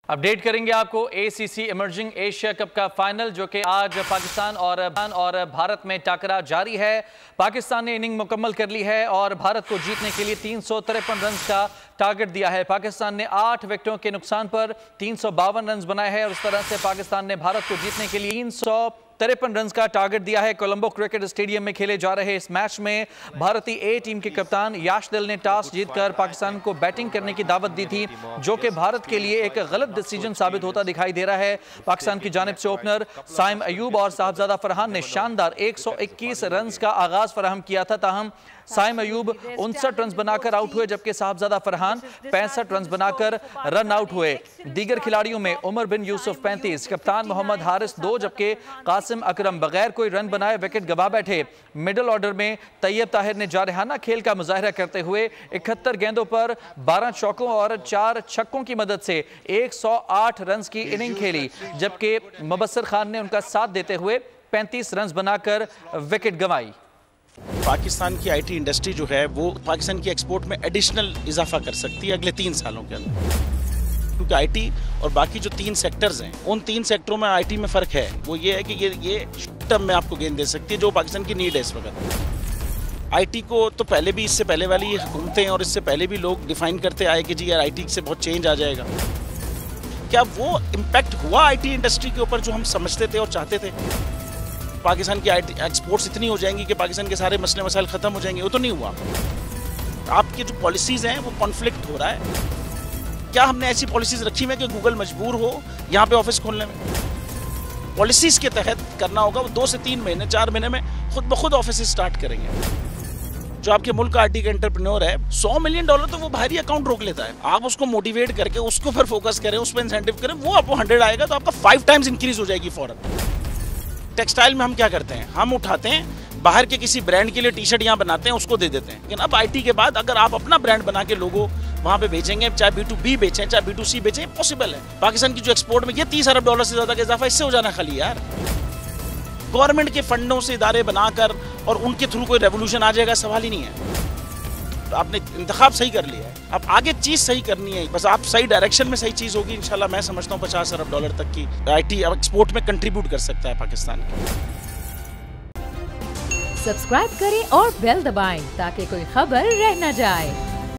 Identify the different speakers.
Speaker 1: Update करेंगे आपको ACC emerging Asia cup का फाइनल जो कि आज पाकिस्तान और भारत में टकरा जारी है। पाकिस्तान ने इनिंग मुकम्मल कर ली है और भारत को जीतने के लिए 353 रन का टारगेट दिया है। पाकिस्तान ने 8 विकेटों के नुकसान पर 352 रन बनाए हैं और इस तरह से पाकिस्तान ने भारत को जीतने के लिए 353 रन का टारगेट दिया है। कोलंबो क्रिकेट स्टेडियम में खेले जा रहे इस मैच में भारतीय ए टीम के कप्तान याश दिल ने टॉस जीतकर पाकिस्तान को बैटिंग करने की दावत दी थी, जो कि भारत के लिए एक गलत डिसीजन साबित होता दिखाई दे रहा है। पाकिस्तान की जानिब से ओपनर साइम अयूब और साहबजादा फरहान ने शानदार 121 रन का आगाज फराहम किया था, ताहम साइम अयूब 59 रन बनाकर आउट हुए जबकि साहबजादा फरहान 65 रन बनाकर रन आउट हुए। दीगर खिलाड़ियों में उमर बिन यूसुफ 35, कप्तान मोहम्मद हारिस 2 जबकि कासिम अकरम बगैर कोई रन बनाए विकेट गंवा बैठे। मिडिल ऑर्डर में तैयब ताहिर ने जारहाना खेल का मुजाहरा करते हुए 71 गेंदों पर 12 चौकों और 4 छक्कों की मदद से 108 रन की इनिंग खेली, जबकि मुबस्सिर खान ने उनका साथ देते हुए 35 रन बनाकर विकेट गंवाई।
Speaker 2: पाकिस्तान की आईटी इंडस्ट्री जो है वो पाकिस्तान की एक्सपोर्ट में एडिशनल इजाफा कर सकती है अगले 3 सालों के अंदर, क्योंकि आईटी और बाकी जो 3 सेक्टर्स हैं उन 3 सेक्टरों में आईटी में फ़र्क है। वो ये है कि ये शॉर्ट टर्म में आपको गेंद दे सकती है जो पाकिस्तान की नीड है इस वक्त। आईटी को तो पहले भी, इससे पहले वाली हुकूमतें और इससे पहले भी लोग डिफाइन करते आए कि जी यार आईटी से बहुत चेंज आ जाएगा। क्या वो इम्पैक्ट हुआ आईटी इंडस्ट्री के ऊपर जो हम समझते थे और चाहते थे? पाकिस्तान की आईटी एक्सपोर्ट्स इतनी हो जाएंगी कि पाकिस्तान के सारे मसले मसाइल ख़त्म हो जाएंगे, वो तो नहीं हुआ। आपकी जो पॉलिसीज़ हैं वो कॉन्फ्लिक्ट हो रहा है। क्या हमने ऐसी पॉलिसीज़ रखी हुई है कि गूगल मजबूर हो यहाँ पे ऑफिस खोलने में? पॉलिसीज़ के तहत करना होगा। वो 2 से 3 महीने 4 महीने में खुद ब खुद ऑफिस स्टार्ट करेंगे। जो आपके मुल्क का आईटी का एंटरप्रेन्योर है, $100 मिलियन तो वो बाहरी अकाउंट रोक लेता है। आप उसको मोटिवेट करके उसको फिर फोकस करें, उस पर इंसेंटिव करें, वो आपको 100 आएगा तो आपका 5 टाइम्स इंक्रीज हो जाएगी फौरन। टेक्सटाइल में हम क्या करते हैं, हम उठाते हैं बाहर के किसी ब्रांड के लिए टी शर्ट यहाँ बनाते हैं, उसको दे देते हैं। लेकिन अब आईटी के बाद अगर आप अपना ब्रांड बना के लोगो वहाँ पे बेचेंगे, चाहे B2B बेचें चाहे B2C बेचें, पॉसिबल है। पाकिस्तान की जो एक्सपोर्ट में ये $30 अरब से ज़्यादा का इजाफा इससे हो जाना खाली यार। गवर्नमेंट के फंडों से इदारे बनाकर और उनके थ्रू कोई रेवोल्यूशन आ जाएगा, सवाल ही नहीं है। तो आपने इंतखाब सही कर लिया है, अब आगे चीज़ सही करनी है, बस आप सही डायरेक्शन में सही चीज़ होगी इंशाल्लाह। मैं समझता हूँ $50 अरब तक की आईटी एक्सपोर्ट में कंट्रीब्यूट कर सकता है पाकिस्तान।
Speaker 3: सब्सक्राइब करें और बेल दबाएं ताकि कोई खबर रह न जाए।